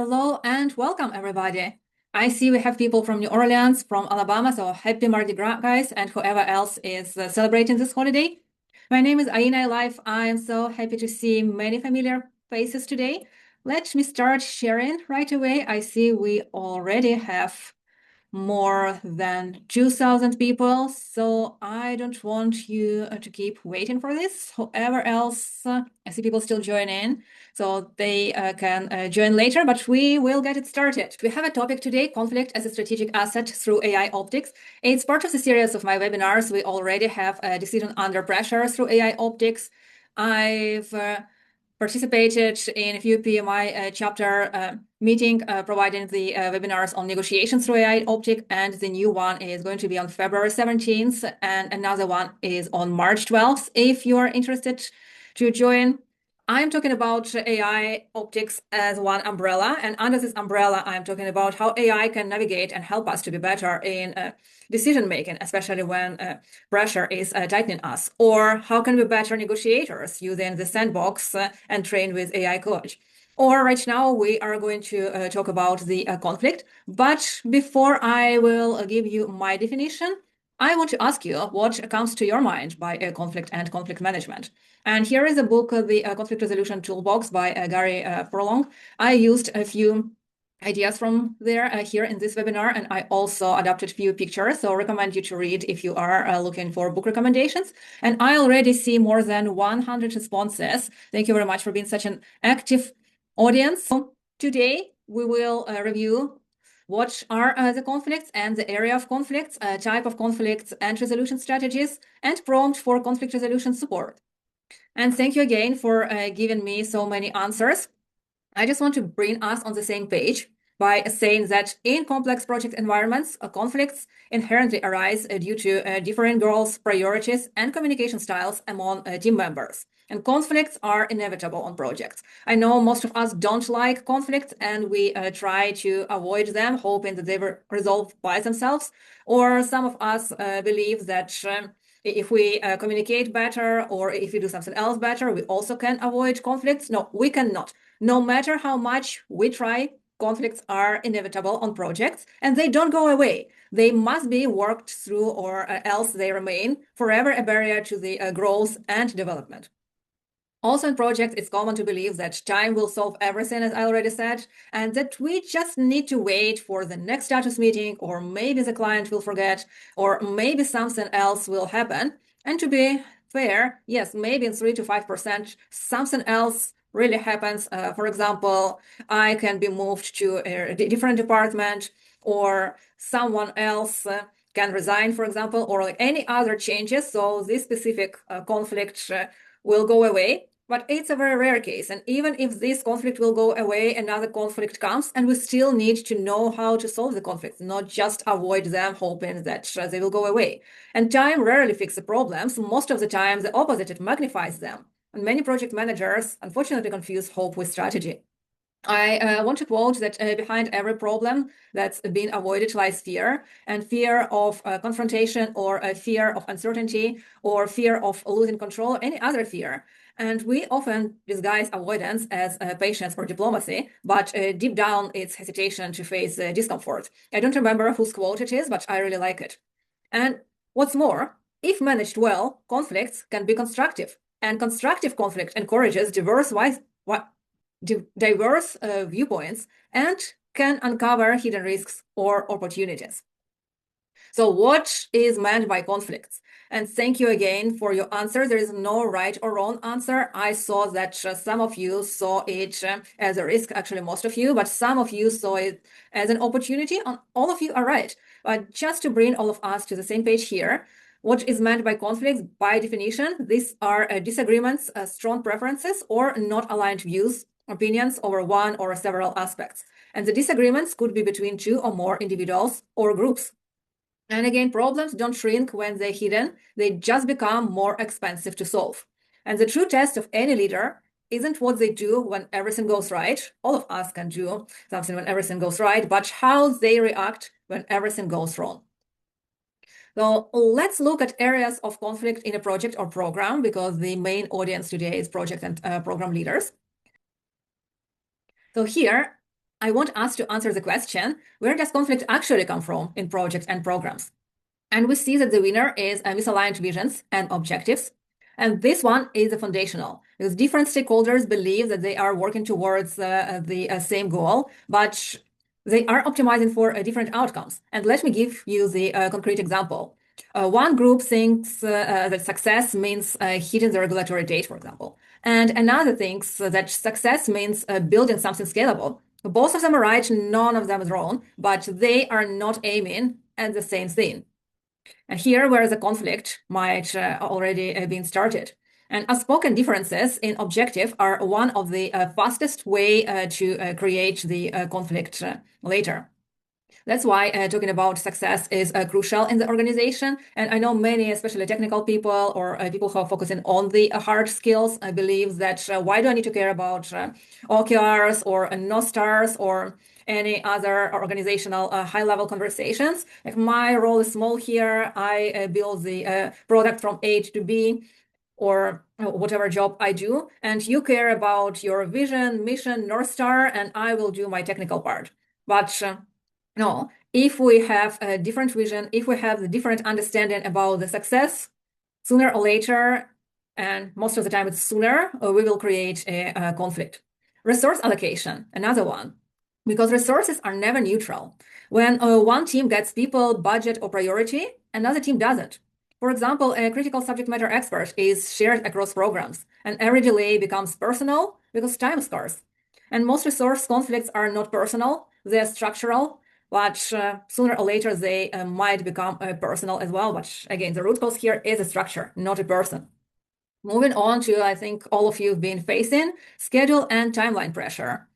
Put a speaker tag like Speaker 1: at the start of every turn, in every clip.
Speaker 1: Hello and welcome, everybody. I see we have people from New Orleans, from Alabama, so happy Mardi Gras, guys, and whoever else is celebrating this holiday. My name is Aina Life. I am so happy to see many familiar faces today. Let me start sharing right away. I see we already have more than 2,000 people, so I don't want you to keep waiting for this. Whoever else, I see people still join in, so they can join later, but we will get it started. We have a topic today, conflict as a strategic asset through AI optics. It's part of the series of my webinars. We already have a decision under pressure through AI optics. I've participated in a few PMI chapter meeting providing the webinars on negotiations through AI optic, and the new one is going to be on February 17th, and another one is on March 12th. If you are interested to join, I'm talking about AI optics as one umbrella, and under this umbrella, I'm talking about how AI can navigate and help us to be better in decision making, especially when pressure is tightening us, or how can we be better negotiators using the sandbox and train with AI coach. Or right now we are going to talk about the conflict. But before I will give you my definition, I want to ask you what comes to your mind by conflict and conflict management. And here is a book, The Conflict Resolution Toolbox by Gary Furlong. I used a few ideas from there here in this webinar, and I also adapted a few pictures, so I recommend you to read if you are looking for book recommendations. And I already see more than 100 responses. Thank you very much for being such an active audience. So today we will review what are the conflicts and the area of conflicts, type of conflicts and resolution strategies, and prompt for conflict resolution support. And thank you again for giving me so many answers. I just want to bring us on the same page by saying that in complex project environments, conflicts inherently arise due to differing goals, priorities, and communication styles among team members. And conflicts are inevitable on projects. I know most of us don't like conflicts, and we try to avoid them, hoping that they will resolve by themselves. Or some of us believe that if we communicate better, or if we do something else better, we also can avoid conflicts. No, we cannot. No matter how much we try, conflicts are inevitable on projects, and they don't go away. They must be worked through, or else they remain forever a barrier to the growth and development. Also in projects, it's common to believe that time will solve everything, as I already said, and that we just need to wait for the next status meeting, or maybe the client will forget, or maybe something else will happen. And to be fair, yes, maybe in 3 to 5%, something else really happens. For example, I can be moved to a different department, or someone else can resign, for example, or like any other changes. So this specific conflict will go away. But it's a very rare case. And even if this conflict will go away, another conflict comes, and we still need to know how to solve the conflicts, not just avoid them, hoping that they will go away. And time rarely fixes the problems. Most of the time, the opposite, it magnifies them. And many project managers, unfortunately, confuse hope with strategy. I want to quote that behind every problem that's been avoided lies fear, and fear of confrontation, or a fear of uncertainty, or fear of losing control, or any other fear. And we often disguise avoidance as patience or diplomacy, but deep down, it's hesitation to face discomfort. I don't remember whose quote it is, but I really like it. And what's more, if managed well, conflicts can be constructive, and constructive conflict encourages diverse viewpoints and can uncover hidden risks or opportunities. So what is meant by conflicts? And thank you again for your answer. There is no right or wrong answer. I saw that some of you saw it as a risk, actually most of you, but some of you saw it as an opportunity. And all of you are right. But just to bring all of us to the same page here, what is meant by conflicts? By definition, these are disagreements, strong preferences, or not aligned views, opinions over one or several aspects. And the disagreements could be between two or more individuals or groups. And again, problems don't shrink when they're hidden. They just become more expensive to solve. And the true test of any leader isn't what they do when everything goes right. All of us can do something when everything goes right, but how they react when everything goes wrong. So let's look at areas of conflict in a project or program, because the main audience today is project and program leaders. So here, I want us to answer the question, where does conflict actually come from in projects and programs? And we see that the winner is misaligned visions and objectives. And this one is foundational because different stakeholders believe that they are working towards the same goal, but they are optimizing for different outcomes. And let me give you the concrete example. One group thinks that success means hitting the regulatory date, for example. And another thinks that success means building something scalable. Both of them are right, none of them is wrong, but they are not aiming at the same thing. And here where the conflict might already been started. And unspoken differences in objective are one of the fastest way to create the conflict later. That's why talking about success is crucial in the organization. And I know many, especially technical people or people who are focusing on the hard skills, I believe that why do I need to care about OKRs or North Stars or any other organizational high-level conversations? If my role is small here, I build the product from A to B, or whatever job I do, and you care about your vision, mission, North Star, and I will do my technical part. But no, if we have a different vision, if we have the different understanding about the success, sooner or later, and most of the time it's sooner, we will create a conflict. Resource allocation, another one, because resources are never neutral. When one team gets people, budget, or priority, another team doesn't. For example, a critical subject matter expert is shared across programs, and every delay becomes personal because time is scarce. And most resource conflicts are not personal, they're structural, but sooner or later they might become personal as well. But again, the root cause here is a structure, not a person. Moving on to, I think all of you have been facing schedule and timeline pressure.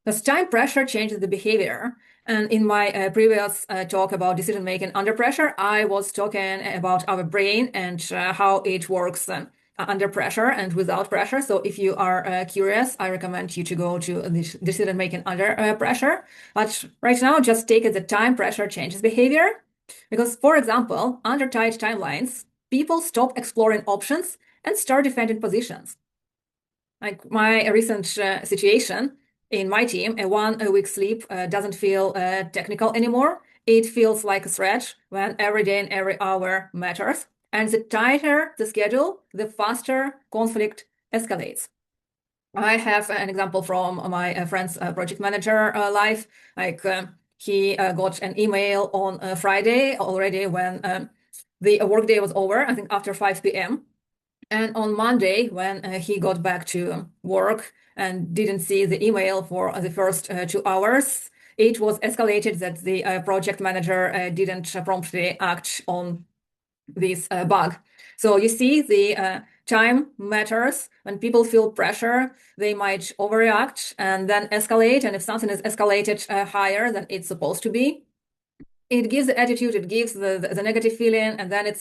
Speaker 1: Because time pressure changes the behavior. And in my previous talk about decision-making under pressure, I was talking about our brain and how it works under pressure and without pressure. So if you are curious, I recommend you to go to the decision-making under pressure. But right now, just take it that time pressure changes behavior. Because, for example, under tight timelines, people stop exploring options and start defending positions. Like my recent situation in my team, a 1 week sleep doesn't feel technical anymore. It feels like a threat when every day and every hour matters. And the tighter the schedule, the faster conflict escalates. I have an example from my friend's project manager life. Like he got an email on Friday already when the workday was over, I think after 5 p.m. And on Monday, when he got back to work and didn't see the email for the first 2 hours, it was escalated that the project manager didn't promptly act on this bug. So you see, the time matters. When people feel pressure, they might overreact and then escalate. And if something is escalated higher than it's supposed to be, it gives the attitude, it gives the negative feeling, and then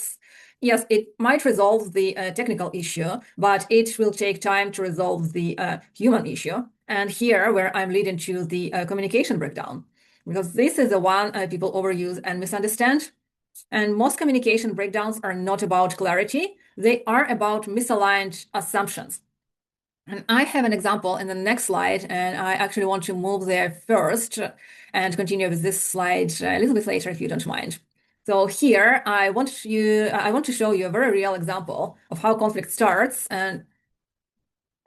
Speaker 1: yes, it might resolve the technical issue, but it will take time to resolve the human issue. And here, where I'm leading to the communication breakdown, because this is the one people overuse and misunderstand. And most communication breakdowns are not about clarity, they are about misaligned assumptions. And I have an example in the next slide, and I actually want to move there first and continue with this slide a little bit later, if you don't mind. So here, I want to show you a very real example of how conflict starts, and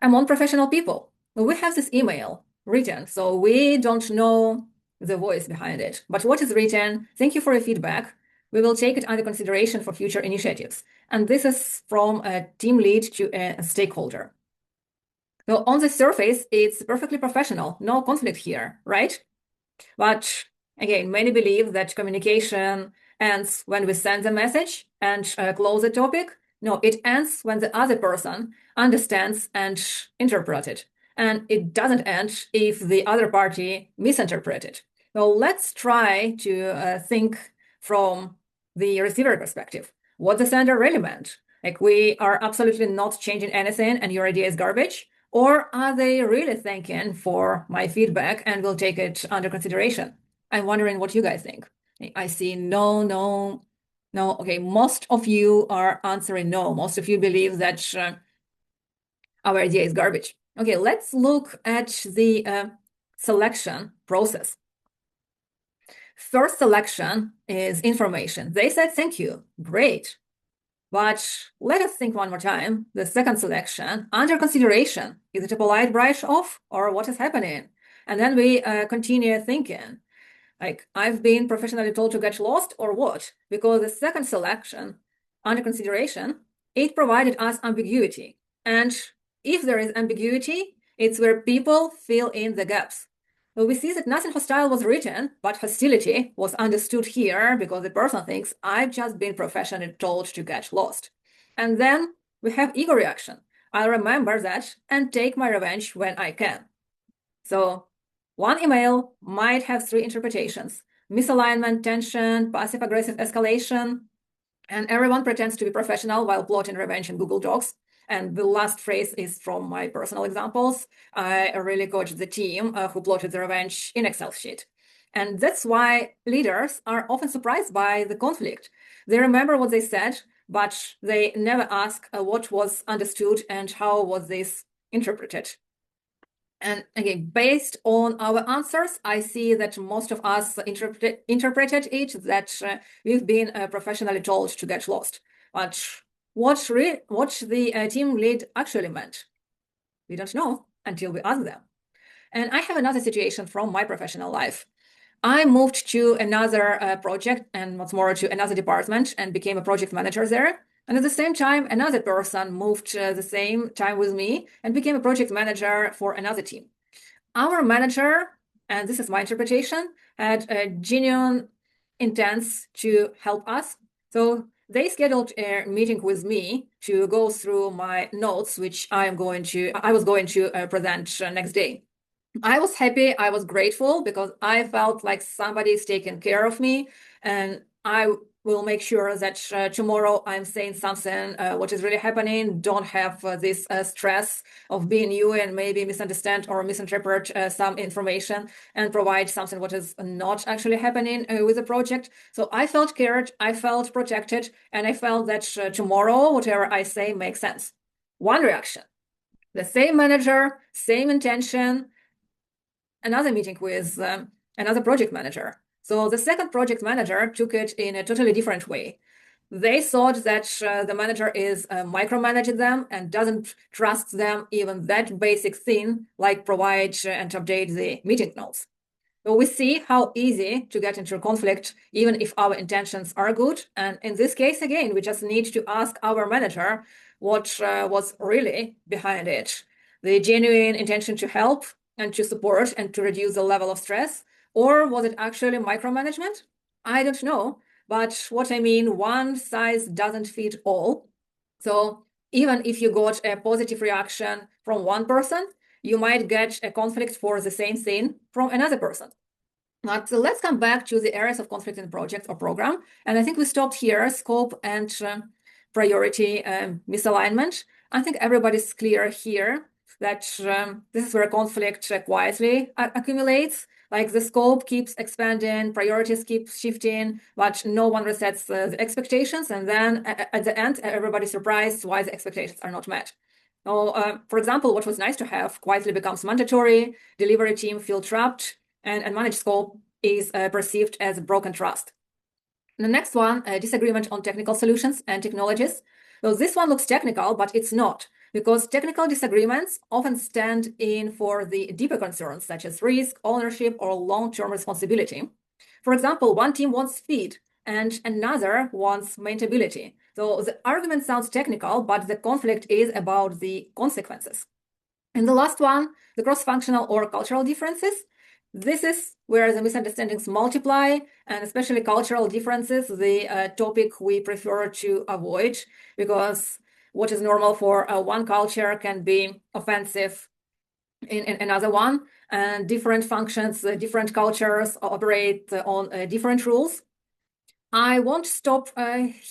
Speaker 1: among professional people. We have this email written, so we don't know the voice behind it. But what is written? Thank you for your feedback. We will take it under consideration for future initiatives. And this is from a team lead to a stakeholder. So on the surface, it's perfectly professional, no conflict here, right? But again, many believe that communication ends when we send the message and close the topic. No, it ends when the other person understands and interprets it. And it doesn't end if the other party misinterprets it. So let's try to think from the receiver perspective. What the sender really meant? Like, we are absolutely not changing anything and your idea is garbage. Or are they really thanking for my feedback and will take it under consideration? I'm wondering what you guys think. I see no, no, no. Okay, most of you are answering no. Most of you believe that our idea is garbage. Okay, let's look at the selection process. First selection is information. They said, thank you, great. But let us think one more time. The second selection, under consideration, is it a polite brush off or what is happening? And then we continue thinking, like, I've been professionally told to get lost or what? Because the second selection, under consideration, it provided us ambiguity. And if there is ambiguity, it's where people fill in the gaps. Well, we see that nothing hostile was written, but hostility was understood here because the person thinks, I've just been professionally told to get lost. And then we have ego reaction. I'll remember that and take my revenge when I can. So one email might have three interpretations: misalignment, tension, passive-aggressive escalation, and everyone pretends to be professional while plotting revenge in Google Docs. And the last phrase is from my personal examples. I really coached the team who plotted the revenge in Excel sheet. And that's why leaders are often surprised by the conflict. They remember what they said, but they never ask what was understood and how was this interpreted. And again, based on our answers, I see that most of us interpreted it that we've been professionally told to get lost. But what the team lead actually meant, we don't know until we ask them. And I have another situation from my professional life. I moved to another project and what's more to another department and became a project manager there. And at the same time, another person moved the same time with me and became a project manager for another team. Our manager, and this is my interpretation, had a genuine intent to help us. So they scheduled a meeting with me to go through my notes, which I was going to present next day. I was happy, I was grateful because I felt like somebody is taking care of me, and I will make sure that tomorrow I'm saying something what is really happening, don't have this stress of being new and maybe misunderstand or misinterpret some information and provide something what is not actually happening with the project. So I felt cared, I felt protected, and I felt that tomorrow whatever I say makes sense. One reaction, the same manager, same intention, another meeting with another project manager. So the second project manager took it in a totally different way. They thought that the manager is micromanaging them and doesn't trust them even that basic thing like provide and update the meeting notes. So we see how easy to get into conflict even if our intentions are good. And in this case, again, we just need to ask our manager what was really behind it. The genuine intention to help and to support and to reduce the level of stress? Or was it actually micromanagement? I don't know. But what I mean, one size doesn't fit all. So even if you got a positive reaction from one person, you might get a conflict for the same thing from another person. But let's come back to the areas of conflict in project or program. And I think we stopped here, scope and priority misalignment. I think everybody's clear here that this is where conflict quietly accumulates. Like the scope keeps expanding, priorities keep shifting, but no one resets the expectations. And then at the end, everybody's surprised why the expectations are not met. So, for example, what was nice to have quietly becomes mandatory, delivery team feel trapped, and managed scope is perceived as broken trust. The next one, disagreement on technical solutions and technologies. So this one looks technical, but it's not, because technical disagreements often stand in for the deeper concerns, such as risk, ownership, or long-term responsibility. For example, one team wants speed, and another wants maintainability. So the argument sounds technical, but the conflict is about the consequences. And the last one, the cross-functional or cultural differences. This is where the misunderstandings multiply, and especially cultural differences, the topic we prefer to avoid, because what is normal for one culture can be offensive in another one, and different functions, different cultures operate on different rules. I won't stop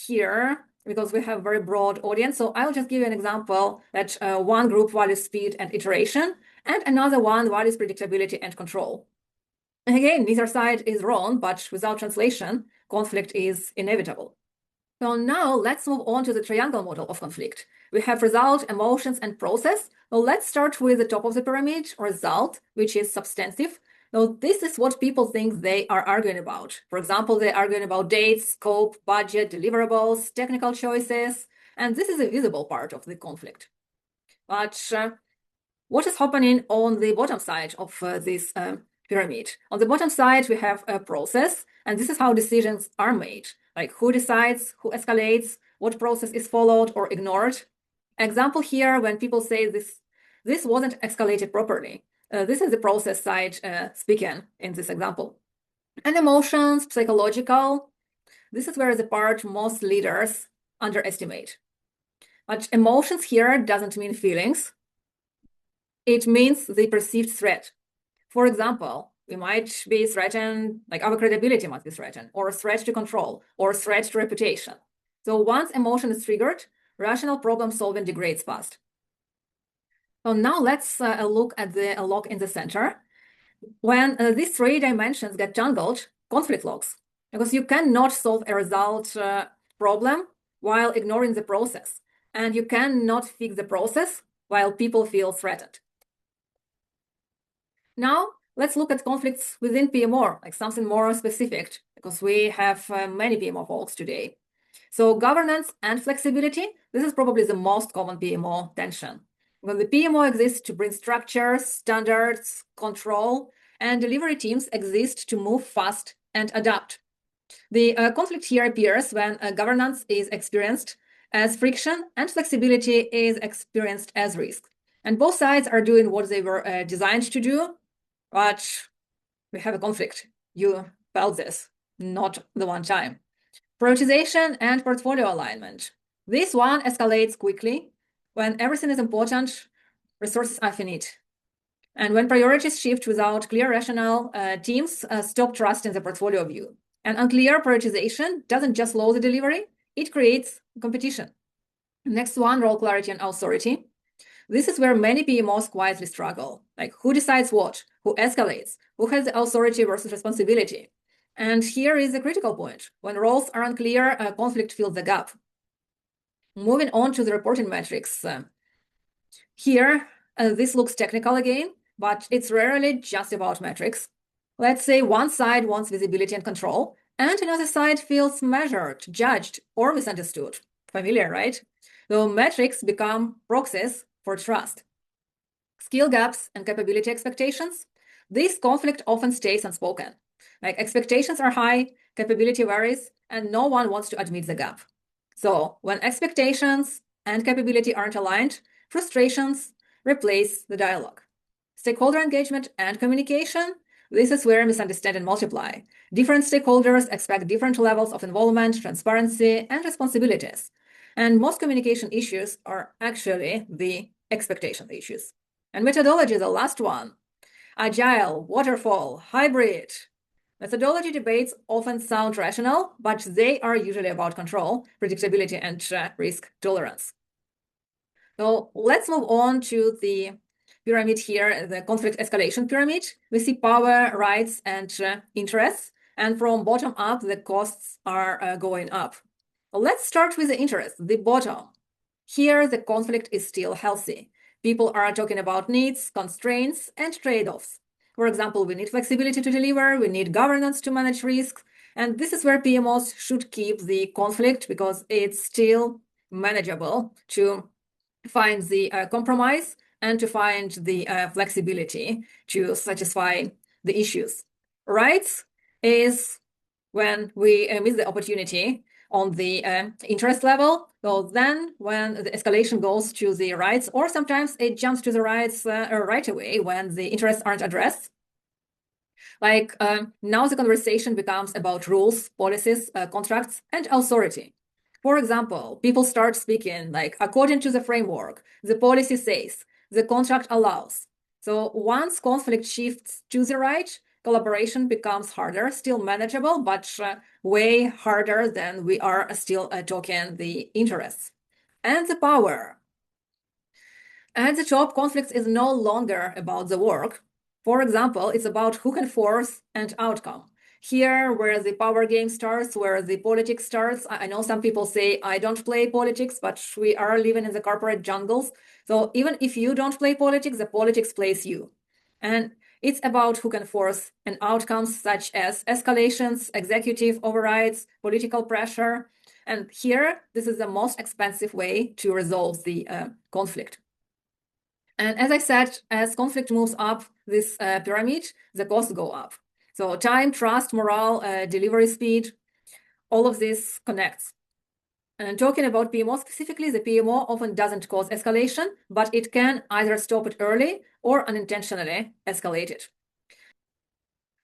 Speaker 1: here because we have a very broad audience. So I'll just give you an example that one group values speed and iteration, and another one values predictability and control. And again, neither side is wrong, but without translation, conflict is inevitable. So now let's move on to the triangle model of conflict. We have result, emotions, and process. Well, let's start with the top of the pyramid, result, which is substantive. Now, this is what people think they are arguing about. For example, they're arguing about dates, scope, budget, deliverables, technical choices, and this is a visible part of the conflict. But what is happening on the bottom side of this pyramid? On the bottom side, we have a process, and this is how decisions are made. Like who decides, who escalates, what process is followed or ignored. Example here, when people say this wasn't escalated properly. This is the process side speaking in this example. And emotions, psychological. This is where the part most leaders underestimate. But emotions here doesn't mean feelings. It means the perceived threat. For example, we might be threatened, like our credibility must be threatened, or a threat to control, or a threat to reputation. So once emotion is triggered, rational problem solving degrades fast. So now let's look at the lock in the center. When these three dimensions get tangled, conflict locks, because you cannot solve a result problem while ignoring the process, and you cannot fix the process while people feel threatened. Now, let's look at conflicts within PMO, like something more specific, because we have many PMO folks today. So governance and flexibility, this is probably the most common PMO tension. When the PMO exists to bring structures, standards, control, and delivery teams exist to move fast and adapt. The conflict here appears when governance is experienced as friction and flexibility is experienced as risk. And both sides are doing what they were designed to do, but we have a conflict. You felt this, not the one time. Prioritization and portfolio alignment. This one escalates quickly. When everything is important, resources are finite. And when priorities shift without clear rationale, teams stop trusting the portfolio view. And unclear prioritization doesn't just slow the delivery, it creates competition. Next one, role clarity and authority. This is where many PMOs quietly struggle. Like who decides what, who escalates, who has the authority versus responsibility. And here is the critical point. When roles are unclear, conflict fills the gap. Moving on to the reporting metrics. Here, this looks technical again, but it's rarely just about metrics. Let's say one side wants visibility and control, and another side feels measured, judged, or misunderstood. Familiar, right? So metrics become proxies for trust. Skill gaps and capability expectations. This conflict often stays unspoken. Like expectations are high, capability varies, and no one wants to admit the gap. So when expectations and capability aren't aligned, frustrations replace the dialogue. Stakeholder engagement and communication. This is where misunderstandings multiply. Different stakeholders expect different levels of involvement, transparency, and responsibilities. And most communication issues are actually the expectation issues. And methodology, the last one. Agile, waterfall, hybrid. Methodology debates often sound rational, but they are usually about control, predictability, and risk tolerance. So let's move on to the pyramid here, the conflict escalation pyramid. We see power, rights, and interests. And from bottom up, the costs are going up. Let's start with the interest, the bottom. Here, the conflict is still healthy. People are talking about needs, constraints, and trade-offs. For example, we need flexibility to deliver, we need governance to manage risks, and this is where PMOs should keep the conflict because it's still manageable to find the compromise and to find the flexibility to satisfy the issues. Rights is when we miss the opportunity on the interest level. So then when the escalation goes to the rights, or sometimes it jumps to the rights right away when the interests aren't addressed. Like now the conversation becomes about rules, policies, contracts, and authority. For example, people start speaking like according to the framework, the policy says, the contract allows. So once conflict shifts to the right, collaboration becomes harder, still manageable, but way harder than we are still talking the interests. And the power. At the top, conflicts is no longer about the work. For example, it's about who can force and outcome. here where the power game starts, where the politics starts. I know some people say, I don't play politics, but we are living in the corporate jungles. So even if you don't play politics, the politics plays you. And it's about who can force an outcomes such as escalations, executive overrides, political pressure. And here, this is the most expensive way to resolve the conflict. And as I said, as conflict moves up this pyramid, the costs go up. So time, trust, morale, delivery speed, all of this connects. And talking about PMO specifically, the PMO often doesn't cause escalation, but it can either stop it early or unintentionally escalate it.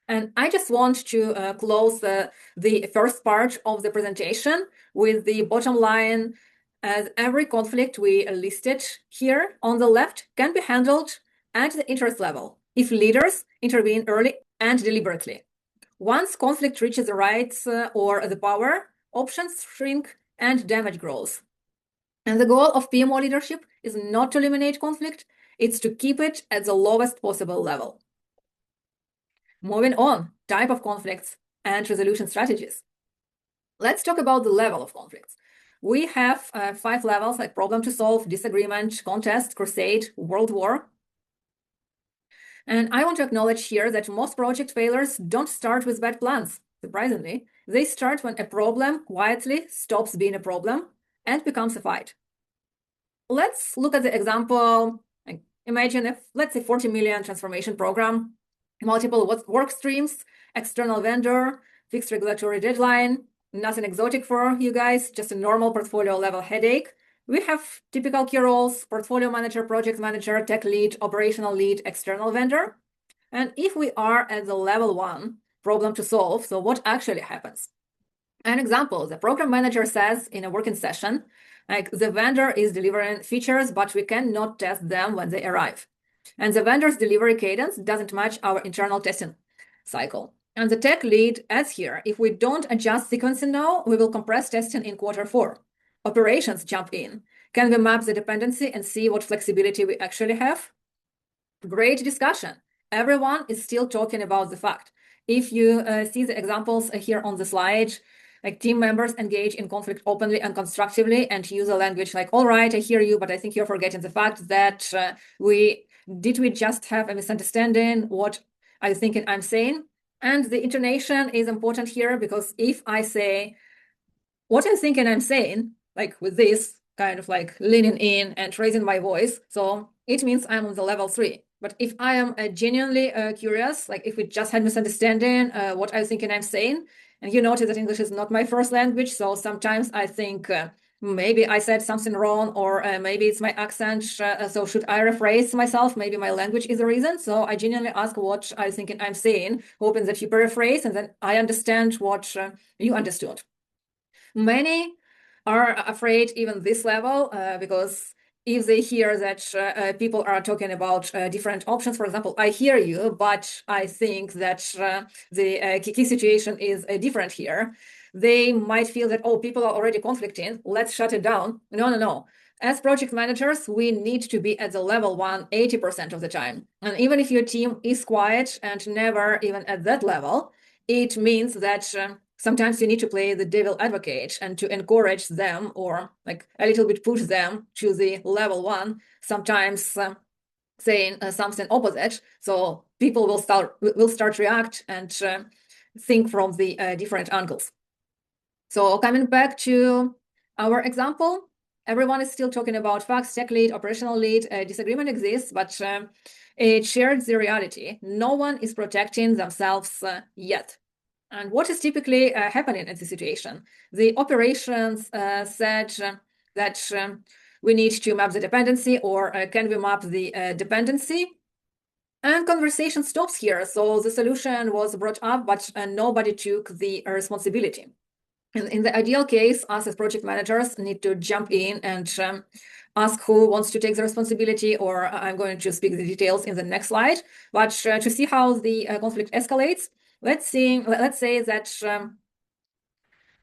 Speaker 1: And I just want to close the first part of the presentation with the bottom line, as every conflict we listed here on the left can be handled at the interest level if leaders intervene early and deliberately. Once conflict reaches the rights or the power, options shrink and damage grows. And the goal of PMO leadership is not to eliminate conflict, it's to keep it at the lowest possible level. Moving on, type of conflicts and resolution strategies. Let's talk about the level of conflicts. We have 5 levels, like problem to solve, disagreement, contest, crusade, world war. And I want to acknowledge here that most project failures don't start with bad plans, surprisingly. They start when a problem quietly stops being a problem and becomes a fight. Let's look at the example. Imagine if, let's say, 40 million transformation program, multiple work streams, external vendor, fixed regulatory deadline, nothing exotic for you guys, just a normal portfolio level headache. We have typical key roles: portfolio manager, project manager, tech lead, operational lead, external vendor. And if we are at the level 1, problem to solve, so what actually happens? An example, the program manager says in a working session, like, the vendor is delivering features, but we cannot test them when they arrive. And the vendor's delivery cadence doesn't match our internal testing cycle. And the tech lead adds here, if we don't adjust sequencing now, we will compress testing in Q4. Operations jump in. Can we map the dependency and see what flexibility we actually have? Great discussion. Everyone is still talking about the fact. If you see the examples here on the slide, like, team members engage in conflict openly and constructively and use a language like, all right, I hear you, but I think you're forgetting the fact that we just have a misunderstanding? What are you thinking I'm saying? And the intonation is important here, because if I say, what are you thinking I'm saying, like with this kind of like leaning in and raising my voice, so it means I'm on the level 3. But if I am genuinely curious, like if we just had misunderstanding, what are you thinking I'm saying? And you notice that English is not my first language, so sometimes I think maybe I said something wrong, or maybe it's my accent, so should I rephrase myself? Maybe my language is the reason. So I genuinely ask what I think I'm saying, hoping that you paraphrase and then I understand what you understood. Many are afraid even this level, because if they hear that people are talking about different options, for example, I hear you, but I think that the key situation is different here, they might feel that, oh, people are already conflicting, let's shut it down. No. As project managers, we need to be at the level 1 80% of the time. And even if your team is quiet and never even at that level, it means that sometimes you need to play the devil advocate and to encourage them, or like a little bit push them to the level 1, sometimes saying something opposite. So people will start react and think from the different angles. So coming back to our example, everyone is still talking about facts, tech lead, operational lead, disagreement exists, but it shares the reality. No one is protecting themselves yet. And what is typically happening in this situation? The operations said that we need to map the dependency, or can we map the dependency? And conversation stops here. So the solution was brought up, but nobody took the responsibility. In the ideal case, us as project managers need to jump in and ask who wants to take the responsibility, or I'm going to speak the details in the next slide. But to see how the conflict escalates, let's say that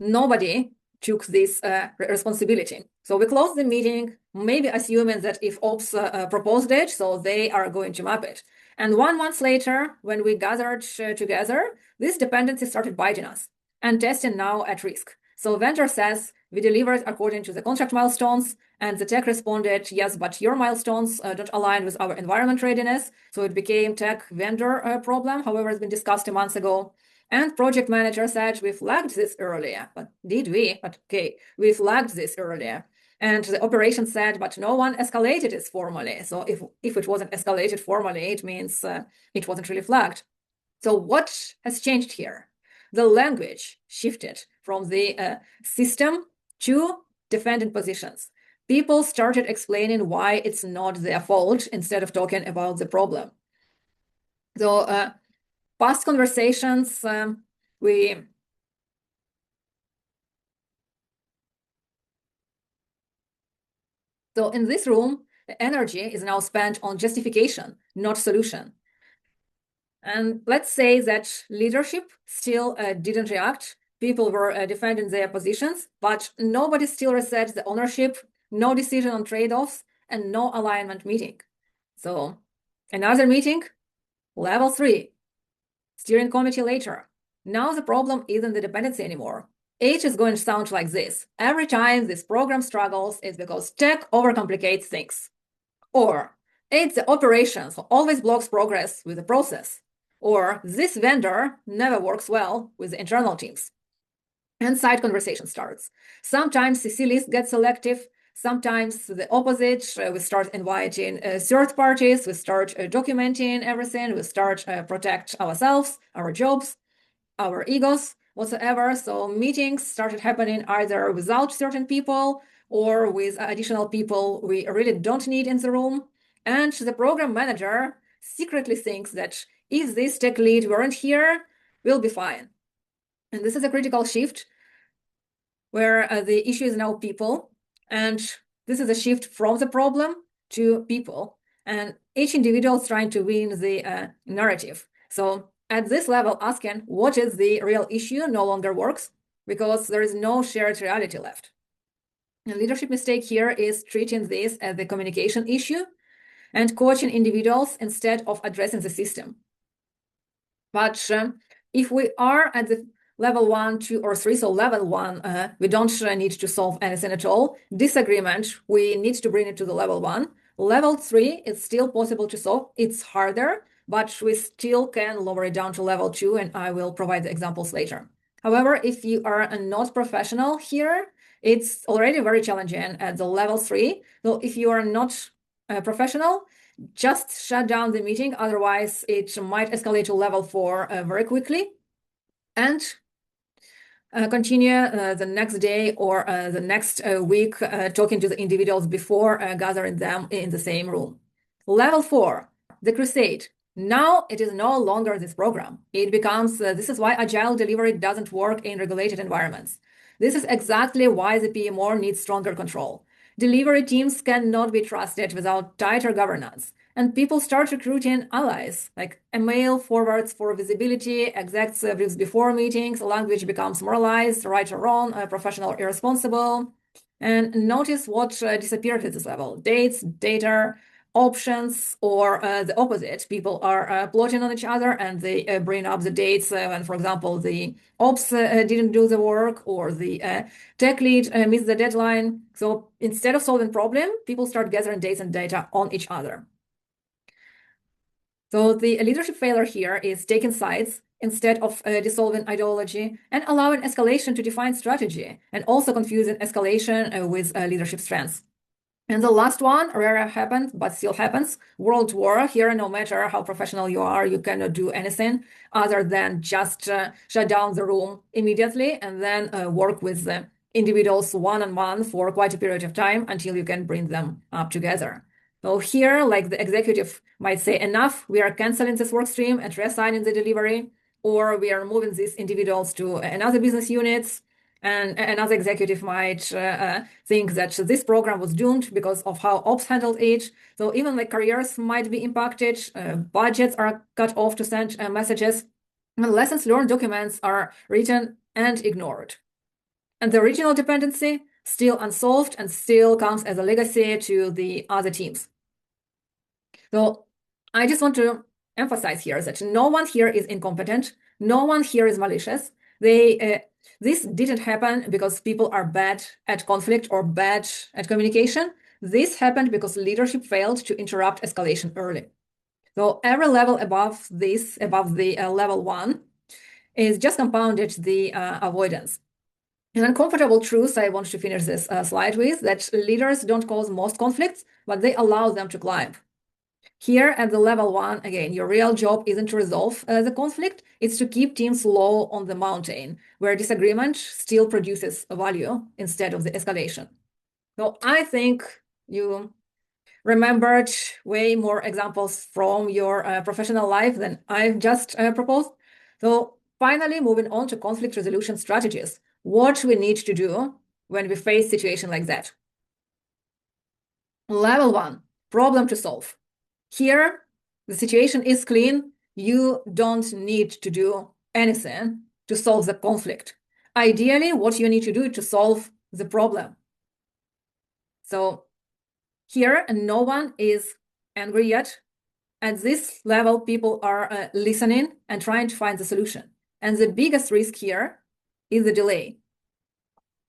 Speaker 1: nobody took this responsibility. So we close the meeting, maybe assuming that if ops proposed it, so they are going to map it. And 1 month later, when we gathered together, this dependency started biting us, and testing now at risk. So vendor says we delivered according to the contract milestones, and the tech responded, yes, but your milestones don't align with our environment readiness. So it became tech vendor problem, however, it's been discussed a month ago. And project manager said, we flagged this earlier. But did we? But okay, we flagged this earlier. And the operation said, but no one escalated it formally. So if it wasn't escalated formally, it means it wasn't really flagged. So what has changed here? The language shifted from the system to defendant positions. People started explaining why it's not their fault instead of talking about the problem. So past conversations, so in this room, the energy is now spent on justification, not solution. And let's say that leadership still didn't react. People were defending their positions, but nobody still resets the ownership, no decision on trade-offs, and no alignment meeting. So another meeting, level 3, steering committee later. Now the problem isn't the dependency anymore. H is going to sound like this. Every time this program struggles, it's because tech overcomplicates things. Or it's the operations always blocks progress with the process. Or this vendor never works well with the internal teams. And side conversation starts. Sometimes CC list gets selective. Sometimes the opposite. We start inviting third parties. We start documenting everything. We start protect ourselves, our jobs, our egos, whatsoever. So meetings started happening either without certain people or with additional people we really don't need in the room. And the program manager secretly thinks that if this tech lead weren't here, we'll be fine. And this is a critical shift where the issue is now people. And this is a shift from the problem to people. And each individual is trying to win the narrative. So at this level, asking what is the real issue no longer works because there is no shared reality left. And leadership mistake here is treating this as the communication issue and coaching individuals instead of addressing the system. But if we are at the level 1, 2, or 3, so level 1, we don't need to solve anything at all. Disagreement, we need to bring it to the level 1. Level 3 is still possible to solve. It's harder, but we still can lower it down to level 2, and I will provide the examples later. However, if you are not professional here, it's already very challenging at the level 3. So if you are not professional, just shut down the meeting. Otherwise, it might escalate to level 4 very quickly. And continue the next day or the next week talking to the individuals before gathering them in the same room. Level 4, the crusade. Now it is no longer this program. It becomes, this is why agile delivery doesn't work in regulated environments. This is exactly why the PMO needs stronger control. Delivery teams cannot be trusted without tighter governance. And people start recruiting allies, like email forwards for visibility, execs briefs before meetings, language becomes moralized, right or wrong, professional or irresponsible. And notice what disappeared at this level: dates, data, options, or the opposite. People are plotting on each other and they bring up the dates when, for example, the ops didn't do the work or the tech lead missed the deadline. So instead of solving problem, people start gathering dates and data on each other. So the leadership failure here is taking sides instead of dissolving ideology and allowing escalation to define strategy, and also confusing escalation with leadership strengths. And the last one, rare happened, but still happens, world war. Here, no matter how professional you are, you cannot do anything other than just shut down the room immediately and then work with the individuals one-on-one for quite a period of time until you can bring them up together. So here, like the executive might say, enough, we are canceling this work stream and reassigning the delivery, or we are moving these individuals to another business units. And another executive might think that this program was doomed because of how ops handled it. So even like careers might be impacted, budgets are cut off to send messages, and lessons learned documents are written and ignored. And the original dependency still unsolved and still comes as a legacy to the other teams. So I just want to emphasize here that no one here is incompetent, no one here is malicious. This didn't happen because people are bad at conflict or bad at communication. This happened because leadership failed to interrupt escalation early. So every level above this, above the level 1, is just compounded the avoidance. An uncomfortable truth I want to finish this slide with, that leaders don't cause most conflicts, but they allow them to climb. Here at the level 1, again, your real job isn't to resolve the conflict, it's to keep teams low on the mountain, where disagreement still produces value instead of the escalation. So I think you remembered way more examples from your professional life than I've just proposed. So finally, moving on to conflict resolution strategies, what we need to do when we face a situation like that. Level 1, problem to solve. Here, the situation is clean. You don't need to do anything to solve the conflict. Ideally, what you need to do to solve the problem. So here, no one is angry yet. At this level, people are listening and trying to find the solution. And the biggest risk here is the delay.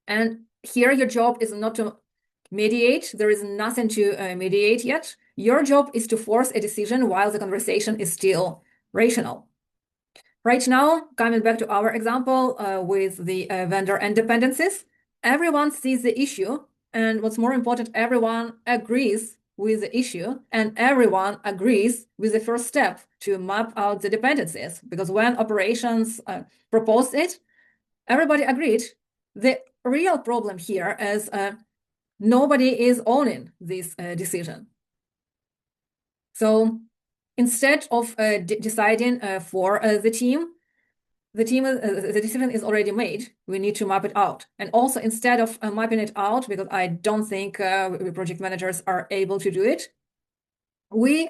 Speaker 1: And here, your job is not to mediate. There is nothing to mediate yet. Your job is to force a decision while the conversation is still rational. Right now, coming back to our example with the vendor and dependencies, everyone sees the issue. And what's more important, everyone agrees with the issue, and everyone agrees with the first step to map out the dependencies. Because when operations proposed it, everybody agreed. The real problem here is nobody is owning this decision. So instead of deciding for the team, the decision is already made. We need to map it out. And also, instead of mapping it out, because I don't think project managers are able to do it, we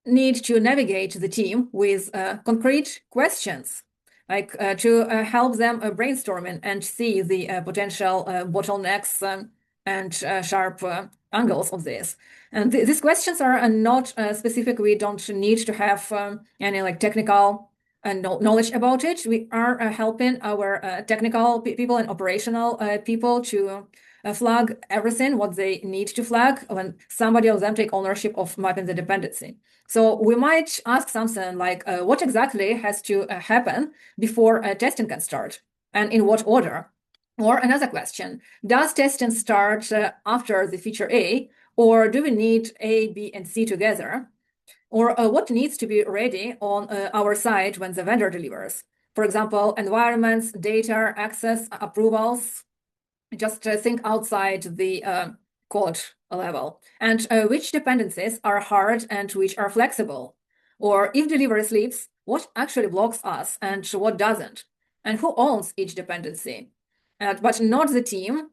Speaker 1: need to navigate the team with concrete questions, like to help them brainstorming and see the potential bottlenecks and sharp angles of this. And these questions are not specific. We don't need to have any like technical knowledge about it. We are helping our technical people and operational people to flag everything what they need to flag when somebody of them take ownership of mapping the dependency. So we might ask something like, what exactly has to happen before testing can start, and in what order? Or another question, does testing start after the feature A, or do we need A, B, and C together? Or what needs to be ready on our side when the vendor delivers? For example, environments, data, access, approvals. Just think outside the code level. And which dependencies are hard and which are flexible? Or if delivery sleeps, what actually blocks us and what doesn't? And who owns each dependency? But not the team,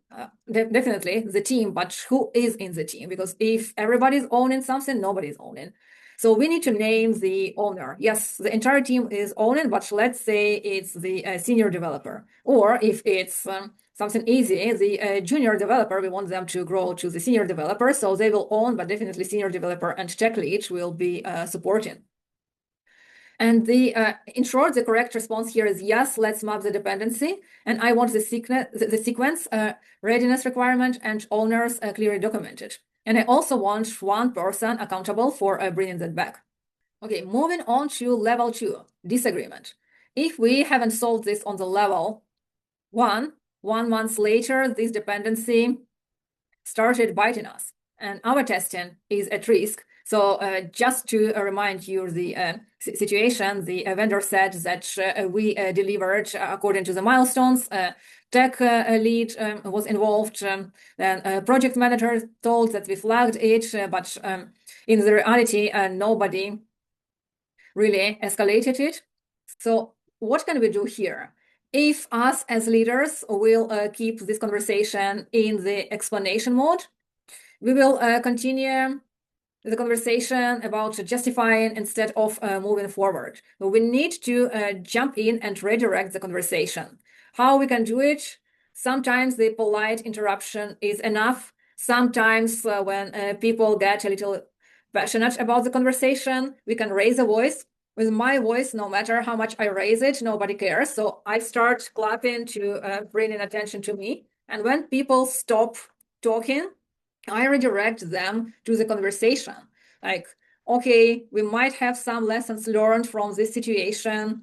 Speaker 1: definitely the team, but who is in the team? Because if everybody's owning something, nobody's owning. So we need to name the owner. Yes, the entire team is owning, but let's say it's the senior developer. Or if it's something easy, the junior developer, we want them to grow to the senior developer, so they will own, but definitely senior developer and tech lead will be supporting. And in short, the correct response here is yes, let's map the dependency. And I want the sequence, readiness requirement, and owners clearly documented. And I also want one person accountable for bringing that back. Okay, moving on to level 2, disagreement. If we haven't solved this on the level 1 month later, this dependency started biting us, and our testing is at risk. So just to remind you the situation, the vendor said that we delivered according to the milestones. Tech lead was involved. Then project manager told that we flagged it, but in the reality, nobody really escalated it. So what can we do here? If us as leaders will keep this conversation in the explanation mode, we will continue the conversation about justifying instead of moving forward. So we need to jump in and redirect the conversation. How we can do it? Sometimes the polite interruption is enough. Sometimes when people get a little passionate about the conversation, we can raise a voice. With my voice, no matter how much I raise it, nobody cares. So I start clapping to bring in attention to me. And when people stop talking, I redirect them to the conversation. Like, okay, we might have some lessons learned from this situation,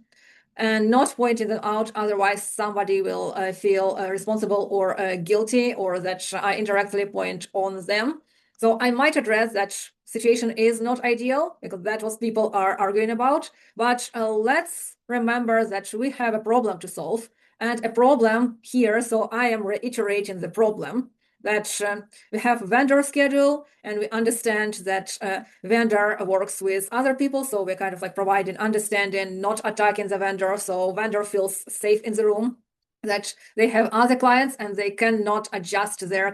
Speaker 1: and not pointing them out, otherwise somebody will feel responsible or guilty, or that I indirectly point on them. So I might address that situation is not ideal, because that's what people are arguing about, but let's remember that we have a problem to solve, and a problem here, so I am reiterating the problem, that we have a vendor schedule, and we understand that vendor works with other people, so we're kind of like providing understanding, not attacking the vendor, so vendor feels safe in the room, that they have other clients and they cannot adjust their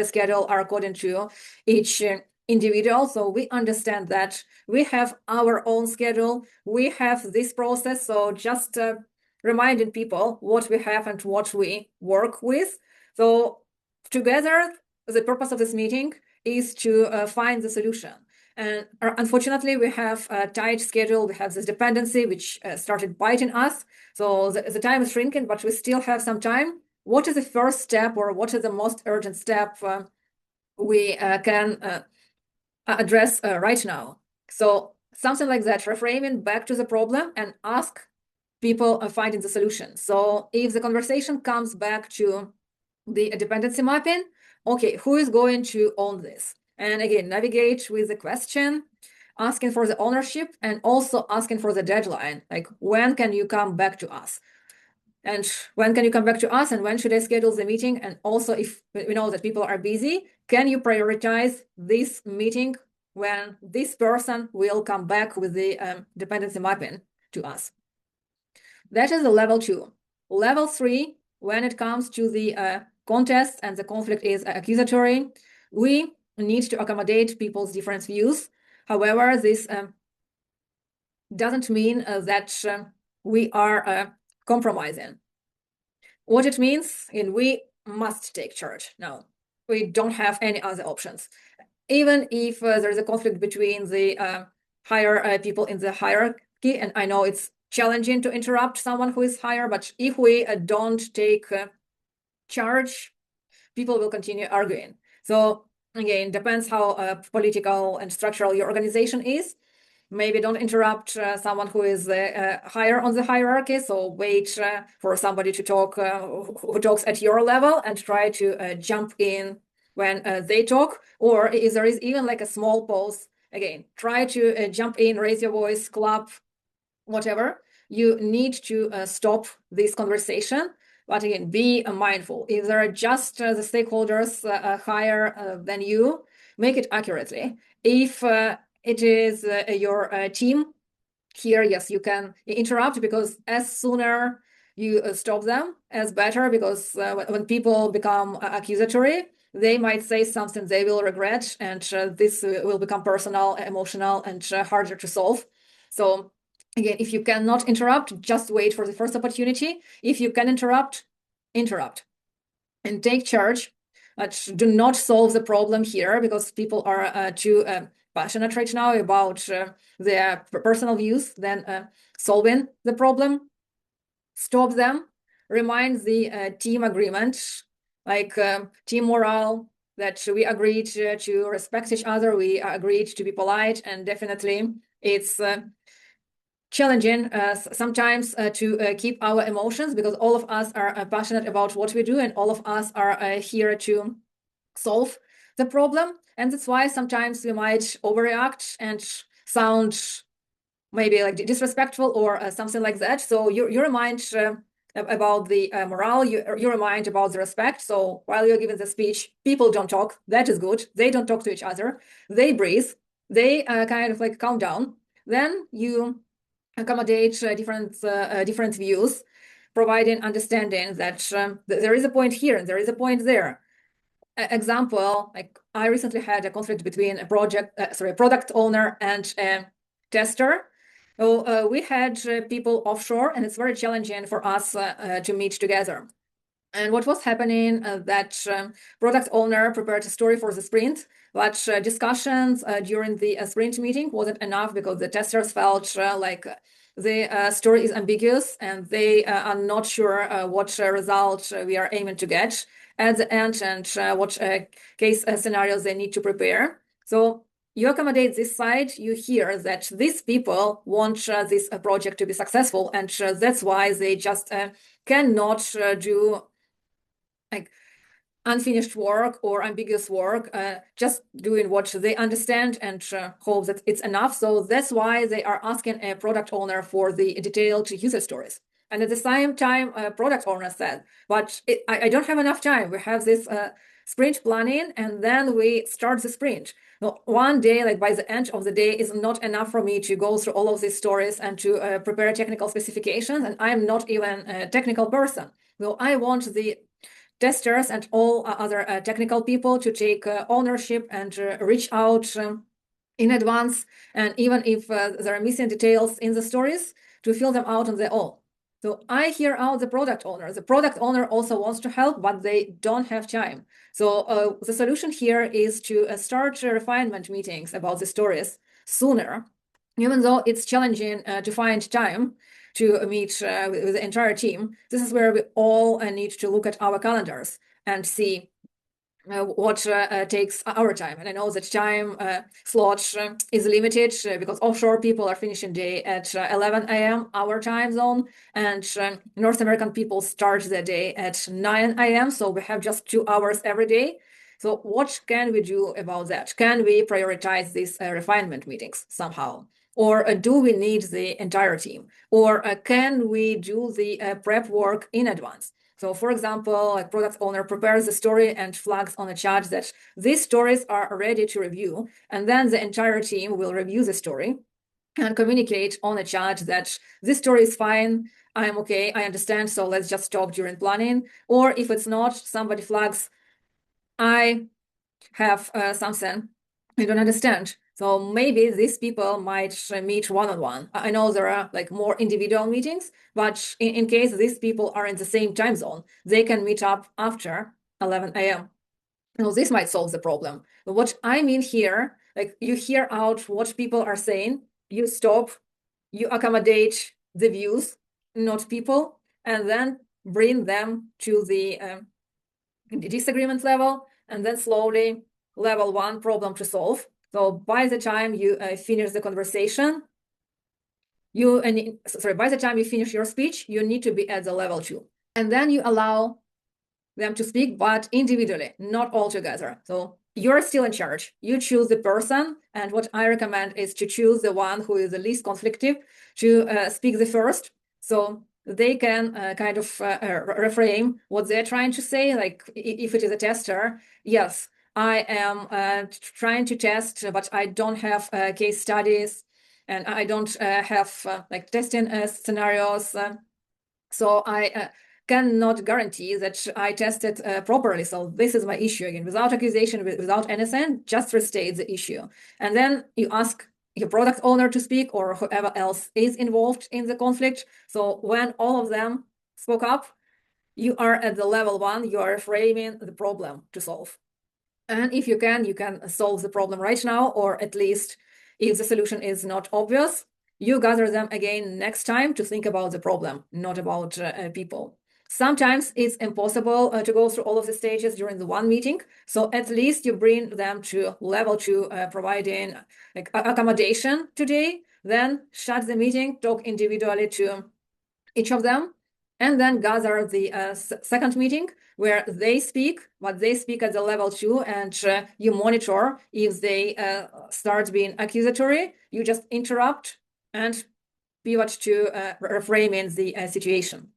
Speaker 1: schedule according to each individual. So we understand that we have our own schedule, we have this process, so just reminding people what we have and what we work with. So together, the purpose of this meeting is to find the solution. And unfortunately, we have a tight schedule. We have this dependency, which started biting us. So the time is shrinking, but we still have some time. What is the first step, or what is the most urgent step we can address right now? So something like that, reframing back to the problem and ask people finding the solution. So if the conversation comes back to the dependency mapping, okay, who is going to own this? And again, navigate with the question, asking for the ownership, and also asking for the deadline. Like, when can you come back to us? And when can you come back to us? And when should I schedule the meeting? And also, if we know that people are busy, can you prioritize this meeting when this person will come back with the dependency mapping to us? That is the level 2. Level 3, when it comes to the contest and the conflict is accusatory, we need to accommodate people's different views. However, this doesn't mean that we are compromising. What it means is we must take charge. No, we don't have any other options. Even if there's a conflict between the higher people in the hierarchy, and I know it's challenging to interrupt someone who is higher, but if we don't take charge, people will continue arguing. So again, depends how political and structural your organization is. Maybe don't interrupt someone who is higher on the hierarchy. So wait for somebody to talk who talks at your level, and try to jump in when they talk. Or if there is even like a small pause, again, try to jump in, raise your voice, clap, whatever. You need to stop this conversation. But again, be mindful. If there are just the stakeholders higher than you, make it accurately. If it is your team, here, yes, you can interrupt, because as sooner you stop them, as better, because when people become accusatory, they might say something they will regret, and this will become personal, emotional, and harder to solve. So again, if you cannot interrupt, just wait for the first opportunity. If you can interrupt, interrupt and take charge. Do not solve the problem here, because people are too passionate right now about their personal views than solving the problem. Stop them. Remind the team agreement, like team morale, that we agreed to respect each other, we agreed to be polite, and definitely it's challenging sometimes to keep our emotions, because all of us are passionate about what we do, and all of us are here to solve the problem. And that's why sometimes we might overreact and sound maybe like disrespectful or something like that. So you remind about the morale, you remind about the respect. So while you're giving the speech, people don't talk. That is good. They don't talk to each other. They breathe. They kind of like calm down. Then you accommodate different views, providing understanding that there is a point here and there is a point there. Example, like I recently had a conflict between a product owner and a tester. So we had people offshore, and it's very challenging for us to meet together. And what was happening that product owner prepared a story for the sprint, but discussions during the sprint meeting wasn't enough because the testers felt like the story is ambiguous and they are not sure what result we are aiming to get at the end and what case scenarios they need to prepare. So you accommodate this side, you hear that these people want this project to be successful, and that's why they just cannot do like unfinished work or ambiguous work, just doing what they understand and hope that it's enough. So that's why they are asking a product owner for the detailed user stories. And at the same time, a product owner said, but I don't have enough time. We have this sprint planning and then we start the sprint. Well, one day, like by the end of the day, is not enough for me to go through all of these stories and to prepare technical specifications. And I'm not even a technical person. Well, I want the testers and all other technical people to take ownership and reach out in advance. And even if there are missing details in the stories, to fill them out on their own. So I hear out the product owner. The product owner also wants to help, but they don't have time. So the solution here is to start refinement meetings about the stories sooner, even though it's challenging to find time to meet with the entire team. This is where we all need to look at our calendars and see what takes our time. And I know that time slot is limited because offshore people are finishing day at 11 a.m. our time zone, and North American people start their day at 9 a.m. So we have just 2 hours every day. So what can we do about that? Can we prioritize these refinement meetings somehow? Or do we need the entire team? Or can we do the prep work in advance? So for example, a product owner prepares the story and flags on a chat that these stories are ready to review. And then the entire team will review the story and communicate on a chat that this story is fine, I'm okay, I understand, so let's just stop during planning. Or if it's not, somebody flags, I have something I don't understand. So maybe these people might meet one-on-one. I know there are like more individual meetings, but in case these people are in the same time zone, they can meet up after 11 a.m. You know, this might solve the problem. But what I mean here, like you hear out what people are saying, you stop, you accommodate the views, not people, and then bring them to the disagreement level, and then slowly level 1 problem to solve. So by the time you finish the conversation, by the time you finish your speech, you need to be at the level 2. And then you allow them to speak, but individually, not all together. So you're still in charge. You choose the person, and what I recommend is to choose the one who is the least conflictive to speak the first. So they can kind of reframe what they're trying to say. Like if it is a tester, yes, I am trying to test, but I don't have case studies, and I don't have like testing scenarios. So I cannot guarantee that I tested properly. So this is my issue again, without accusation, without anything, just restate the issue. And then you ask your product owner to speak or whoever else is involved in the conflict. So when all of them spoke up, you are at the level 1, you are framing the problem to solve. And if you can solve the problem right now, or at least if the solution is not obvious, you gather them again next time to think about the problem, not about people. Sometimes it's impossible to go through all of the stages during the one meeting. So at least you bring them to level 2, providing like accommodation today, then shut the meeting, talk individually to each of them, and then gather the second meeting where they speak, but they speak at the level 2, and you monitor if they start being accusatory. You just interrupt and pivot to reframing the situation.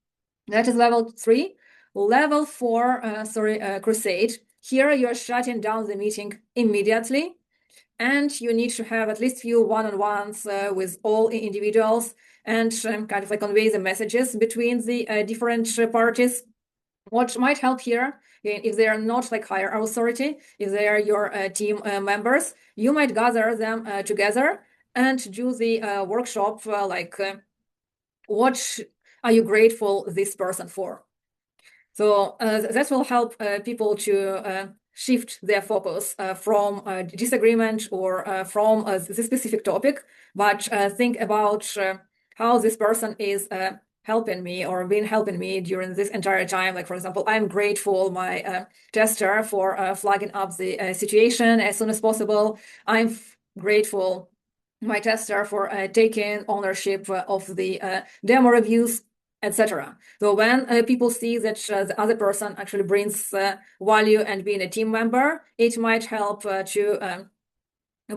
Speaker 1: That is level 3. Level 4, crusade. Here you're shutting down the meeting immediately, and you need to have at least few one-on-ones with all individuals and kind of like convey the messages between the different parties. What might help here, if they are not like higher authority, if they are your team members, you might gather them together and do the workshop what are you grateful this person for? So that will help people to shift their focus from disagreement or from this specific topic, but think about how this person is helping me or been helping me during this entire time. Like, for example, I'm grateful my tester for flagging up the situation as soon as possible. I'm grateful my tester for taking ownership of the demo reviews, etc. So when people see that the other person actually brings value and being a team member, it might help to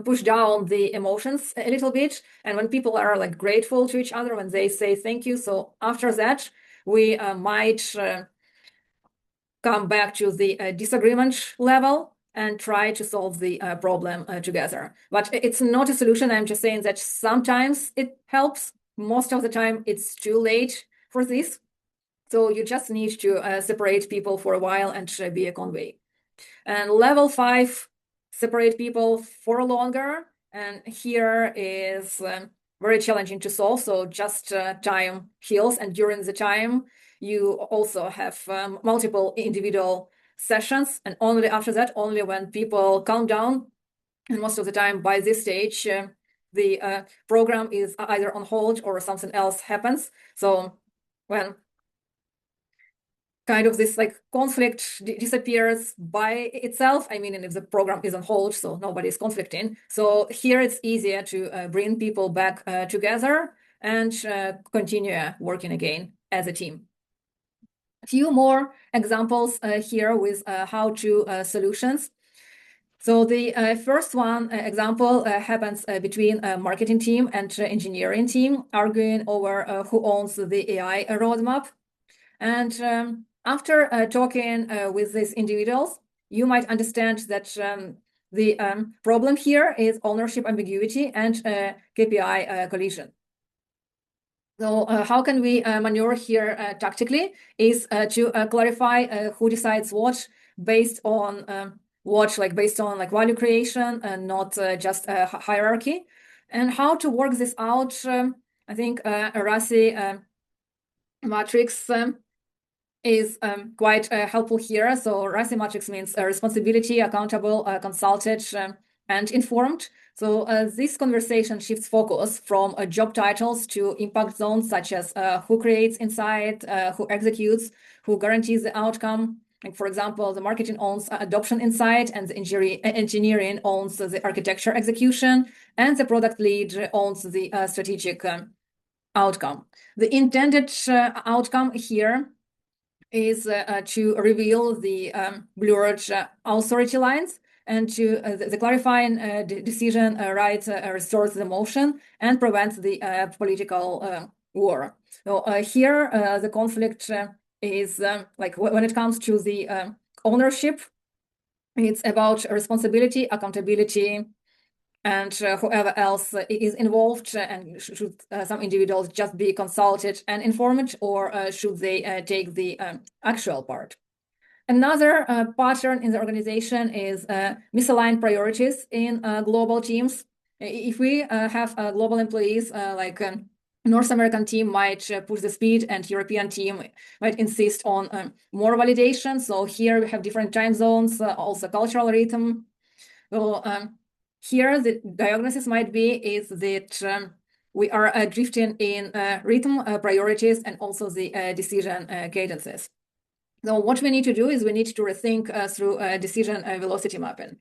Speaker 1: push down the emotions a little bit. And when people are like grateful to each other, when they say thank you, so after that, we might come back to the disagreement level and try to solve the problem together. But it's not a solution. I'm just saying that sometimes it helps. Most of the time, it's too late for this. So you just need to separate people for a while and be a convey. And level 5, separate people for longer. And here is very challenging to solve. So just time heals. And during the time, you also have multiple individual sessions. And only after that, only when people calm down, and most of the time by this stage, the program is either on hold or something else happens. So when kind of this like conflict disappears by itself. I mean, and if the program is on hold, so nobody's conflicting. So here it's easier to bring people back together and continue working again as a team. A few more examples here with how-to solutions. So the first one example happens between a marketing team and engineering team arguing over who owns the AI roadmap. And after talking with these individuals, you might understand that the problem here is ownership ambiguity and KPI collision. So how can we maneuver here tactically is to clarify who decides what based on based on like value creation and not just a hierarchy, and how to work this out. I think a RASI matrix is quite helpful here. So RASI matrix means responsibility, accountable, consulted, and informed. So this conversation shifts focus from job titles to impact zones, such as who creates insight, who executes, who guarantees the outcome. Like, for example, the marketing owns adoption insight, and the engineering owns the architecture execution, and the product lead owns the strategic outcome. The intended outcome here is to reveal the blurred authority lines, and to the clarifying decision right restores the motion and prevents the political war. So here the conflict is like when it comes to the ownership, it's about responsibility, accountability, and whoever else is involved, and should some individuals just be consulted and informed, or should they take the actual part? Another pattern in the organization is misaligned priorities in global teams. If we have global employees, like North American team might push the speed, and European team might insist on more validation. So here we have different time zones, also cultural rhythm. So here the diagnosis might be is that we are drifting in rhythm, priorities, and also the decision cadences. So what we need to do is we need to rethink through decision velocity mapping.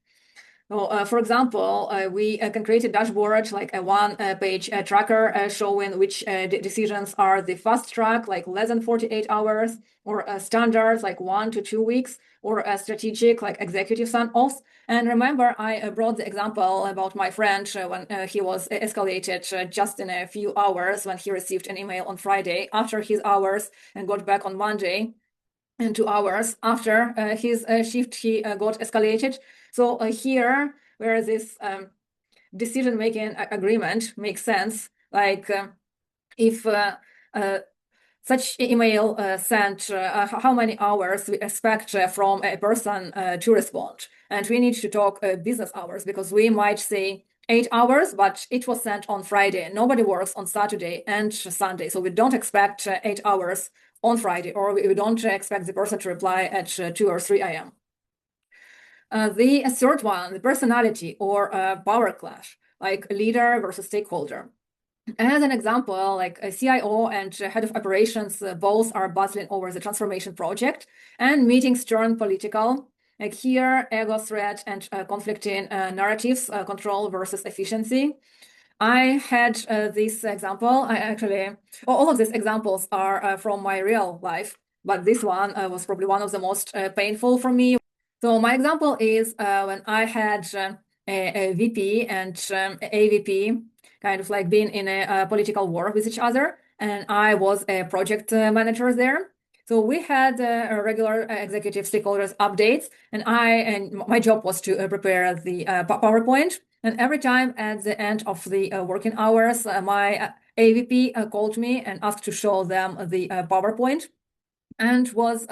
Speaker 1: So, for example, we can create a dashboard, like a one-page tracker showing which decisions are the fast track, like less than 48 hours, or standard, like 1 to 2 weeks, or a strategic, like executive sign-offs. And remember, I brought the example about my friend when he was escalated just in a few hours when he received an email on Friday after his hours and got back on Monday. And 2 hours after his shift, he got escalated. So here, where this decision-making agreement makes sense, like if such email sent, how many hours we expect from a person to respond. And we need to talk business hours, because we might say 8 hours, but it was sent on Friday. Nobody works on Saturday and Sunday, so we don't expect 8 hours on Friday, or we don't expect the person to reply at 2 or 3 a.m. The third one, the personality or power clash, like leader versus stakeholder. As an example, like a CIO and head of operations, both are battling over the transformation project, and meetings turn political. Like here, ego threat and conflicting narratives, control versus efficiency. I had this example. All of these examples are from my real life, but this one was probably one of the most painful for me. So my example is when I had a VP and AVP kind of like being in a political war with each other, and I was a project manager there. So we had regular executive stakeholders updates, and my job was to prepare the PowerPoint. And every time at the end of the working hours, my AVP called me and asked to show them the PowerPoint, and was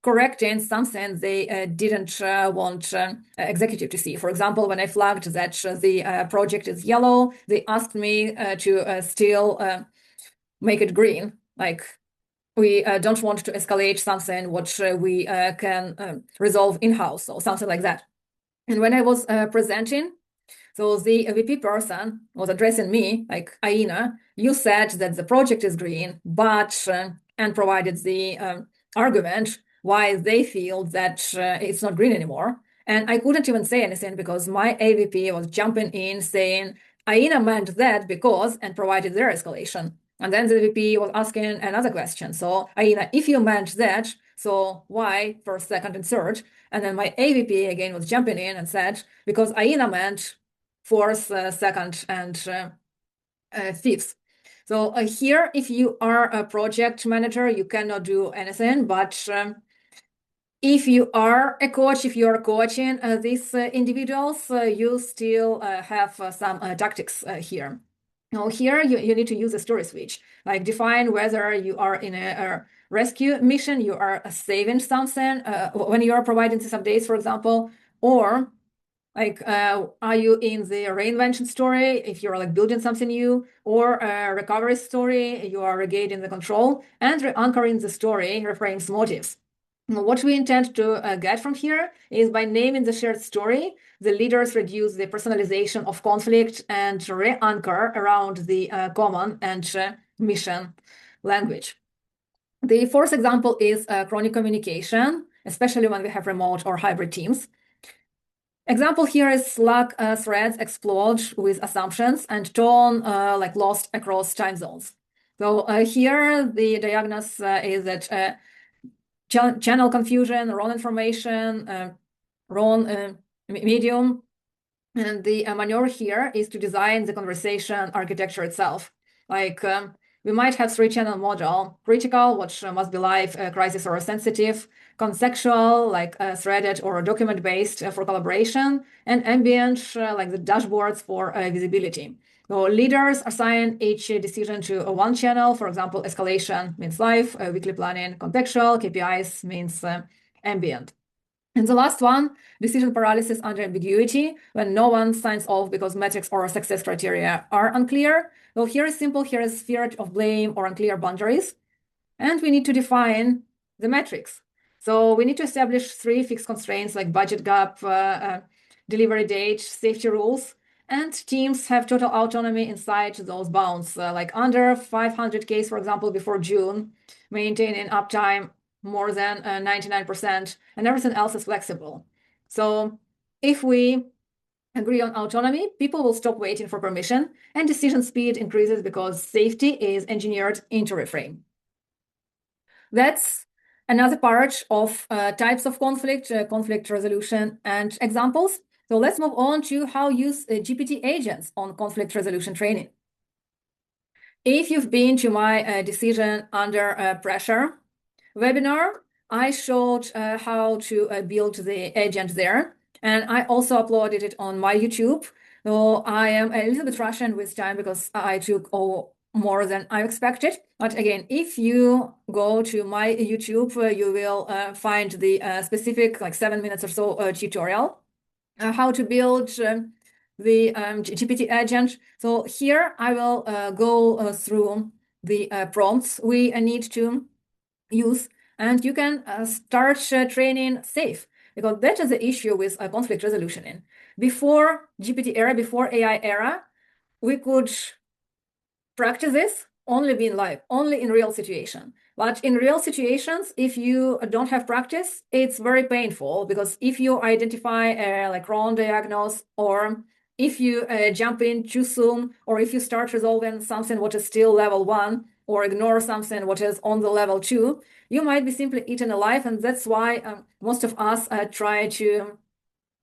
Speaker 1: correcting something they didn't want executive to see. For example, when I flagged that the project is yellow, they asked me to still make it green. Like, we don't want to escalate something which we can resolve in-house or something like that. And when I was presenting, so the VP person was addressing me like, Aina, you said that the project is green, but, and provided the argument why they feel that it's not green anymore. And I couldn't even say anything because my AVP was jumping in saying, Aina meant that because, and provided their escalation. And then the VP was asking another question. So, Aina, if you meant that, so why first, second, and third? And then my AVP again was jumping in and said, because Aina meant fourth, second, and fifth. So here, if you are a project manager, you cannot do anything. But if you are a coach, if you are coaching these individuals, you still have some tactics here. Now here, you need to use a story switch, like define whether you are in a rescue mission, you are saving something when you are providing these updates, for example, or like, are you in the reinvention story if you're like building something new, or a recovery story, you are regaining the control, and re-anchoring the story reframes motives. What we intend to get from here is by naming the shared story, the leaders reduce the personalization of conflict and re-anchor around the common and mission language. The fourth example is chronic communication, especially when we have remote or hybrid teams. Example here is Slack threads explode with assumptions and tone like lost across time zones. So here the diagnosis is that channel confusion, wrong information, wrong medium. And the maneuver here is to design the conversation architecture itself. Like we might have 3-channel model: critical, which must be live, crisis or sensitive; contextual, like threaded or document-based for collaboration; and ambient, like the dashboards for visibility. So leaders assign each decision to one channel. For example, escalation means live, weekly planning contextual, KPIs means ambient. And the last one, decision paralysis under ambiguity, when no one signs off because metrics or success criteria are unclear. Well, here is simple. Here is fear of blame or unclear boundaries. And we need to define the metrics. So we need to establish 3 fixed constraints like budget gap, delivery date, safety rules. And teams have total autonomy inside those bounds, like under 500 Ks, for example, before June, maintaining uptime more than 99%, and everything else is flexible. So if we agree on autonomy, people will stop waiting for permission, and decision speed increases because safety is engineered into reframe. That's another part of types of conflict, conflict resolution, and examples. So let's move on to how use GPT agents on conflict resolution training. If you've been to my decision under pressure webinar, I showed how to build the agent there, and I also uploaded it on my YouTube. So I am a little bit rushing with time because I took more than I expected. But again, if you go to my YouTube, you will find the specific like 7 minutes or so tutorial how to build the GPT agent. So here I will go through the prompts we need to use, and you can start training safe, because that is the issue with conflict resolution. In before GPT era, before AI era, we could practice this only being live, only in real situation. But in real situations, if you don't have practice, it's very painful, because if you identify like wrong diagnose, or if you jump in too soon, or if you start resolving something what is still level 1, or ignore something what is on the level 2, you might be simply eaten alive. And that's why most of us try to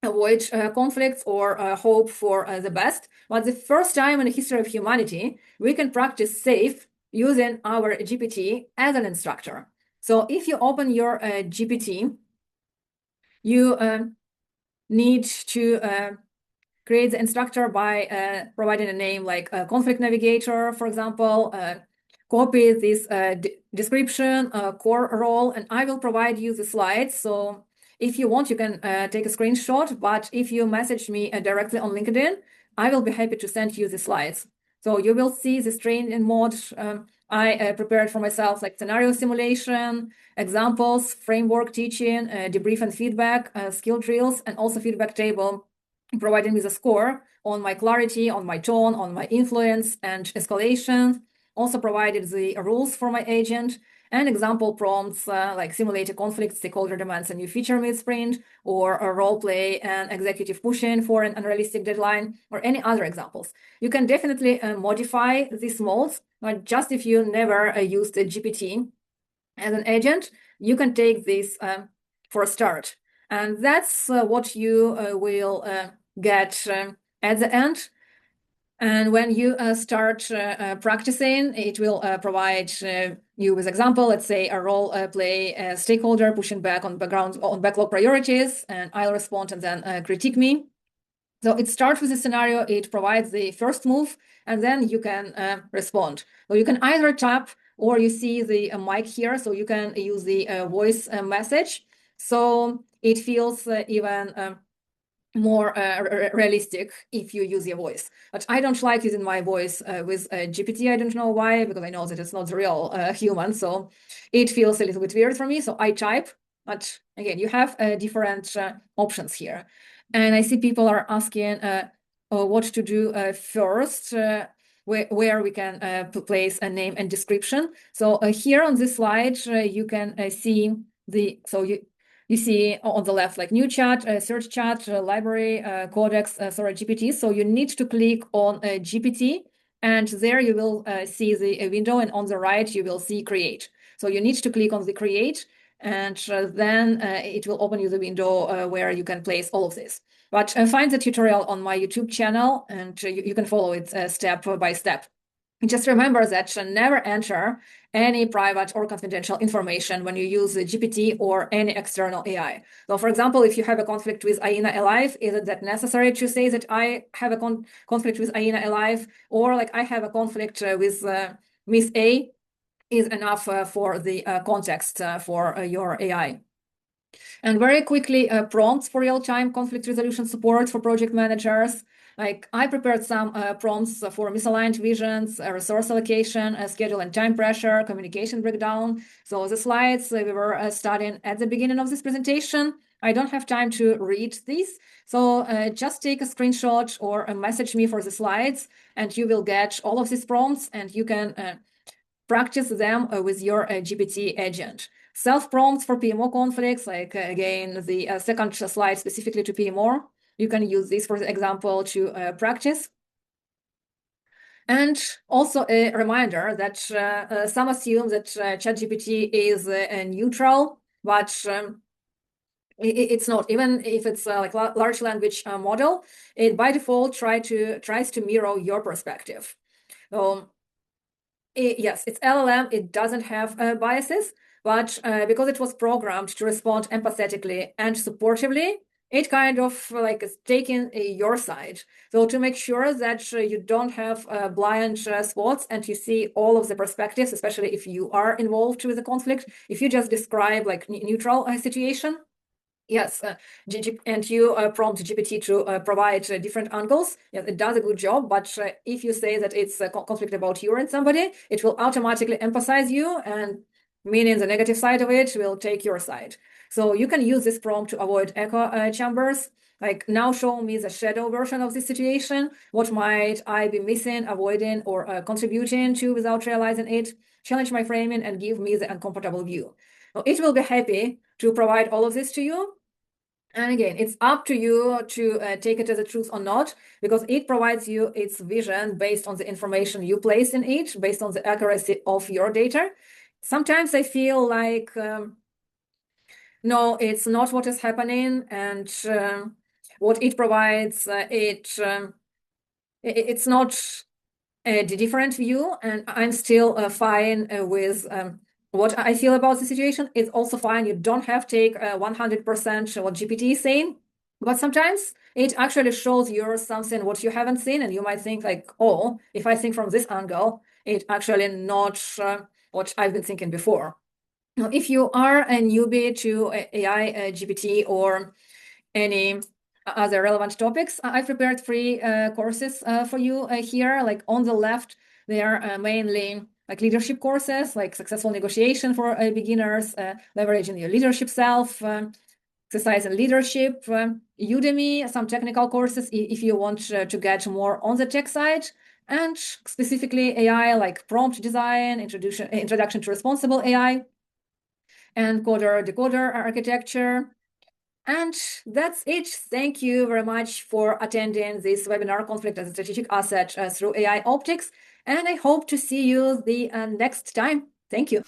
Speaker 1: avoid conflicts or hope for the best. But the first time in the history of humanity, we can practice safe using our GPT as an instructor. So if you open your GPT, you need to create the instructor by providing a name like conflict navigator, for example. Copy this description, core role, and I will provide you the slides. So if you want, you can take a screenshot, but if you message me directly on LinkedIn, I will be happy to send you the slides. So you will see this training mode. I prepared for myself like scenario simulation, examples, framework teaching, debrief and feedback, skill drills, and also feedback table, providing me the score on my clarity, on my tone, on my influence and escalation. Also provided the rules for my agent and example prompts like simulate a conflict, stakeholder demands a new feature mid-sprint, or a role play and executive pushing for an unrealistic deadline, or any other examples. You can definitely modify these modes, but just if you never used a GPT as an agent, you can take this for a start. And that's what you will get at the end. And when you start practicing, it will provide you with example, let's say a role play stakeholder pushing back on backlog priorities, and I'll respond and then critique me. So it starts with a scenario, it provides the first move, and then you can respond. So you can either tap, or you see the mic here, so you can use the voice message. So it feels even more realistic if you use your voice. But I don't like using my voice with GPT. I don't know why, because I know that it's not the real human. So it feels a little bit weird for me. So I type, but again, you have different options here. And I see people are asking what to do first, where we can place a name and description. So here on this slide, you can see you see on the left, like new chat, search chat, library, codex, sorry, GPT. So you need to click on GPT, and there you will see the window, and on the right, you will see create. So you need to click on the create, and then it will open you the window where you can place all of this. But find the tutorial on my YouTube channel, and you can follow it step by step. Just remember that never enter any private or confidential information when you use the GPT or any external AI. So, for example, if you have a conflict with Aina Alive, is it that necessary to say that I have a conflict with Aina Alive, or like I have a conflict with Miss A, is enough for the context for your AI. And very quickly, prompts for real-time conflict resolution support for project managers. Like I prepared some prompts for misaligned visions, resource allocation, schedule and time pressure, communication breakdown. So the slides we were studying at the beginning of this presentation, I don't have time to read these. So just take a screenshot or message me for the slides, and you will get all of these prompts, and you can practice them with your GPT agent. Self-prompts for PMO conflicts, like again, the second slide specifically to PMO. You can use this, for example, to practice. And also a reminder that some assume that ChatGPT is neutral, but it's not. Even if it's like large language model, it by default tries to mirror your perspective. So yes, it's LLM. It doesn't have biases, but because it was programmed to respond empathetically and supportively, it kind of like is taking your side. So to make sure that you don't have blind spots and you see all of the perspectives, especially if you are involved with the conflict, if you just describe like neutral situation, yes, and you prompt GPT to provide different angles. Yes, it does a good job, but if you say that it's a conflict about you and somebody, it will automatically emphasize you, and meaning the negative side of it will take your side. So you can use this prompt to avoid echo chambers. Like, now show me the shadow version of this situation. What might I be missing, avoiding, or contributing to without realizing it? Challenge my framing and give me the uncomfortable view. Now, it will be happy to provide all of this to you. And again, it's up to you to take it as a truth or not, because it provides you its vision based on the information you place in it, based on the accuracy of your data. Sometimes I feel like, no, it's not what is happening, and what it provides, it's not a different view, and I'm still fine with what I feel about the situation. Is also fine. You don't have to take 100% what GPT is saying, but sometimes it actually shows you something what you haven't seen, and you might think like, oh, if I think from this angle, it actually not what I've been thinking before. Now, if you are a newbie to AI, GPT, or any other relevant topics, I've prepared 3 courses for you here. Like, on the left, they are mainly like leadership courses, like successful negotiation for beginners, leveraging your leadership self, exercise in leadership, Udemy, some technical courses if you want to get more on the tech side, and specifically AI, like prompt design, introduction to responsible AI, encoder-decoder architecture. And that's it. Thank you very much for attending this webinar, Conflict as a Strategic Asset through AI Optics. And I hope to see you the next time. Thank you.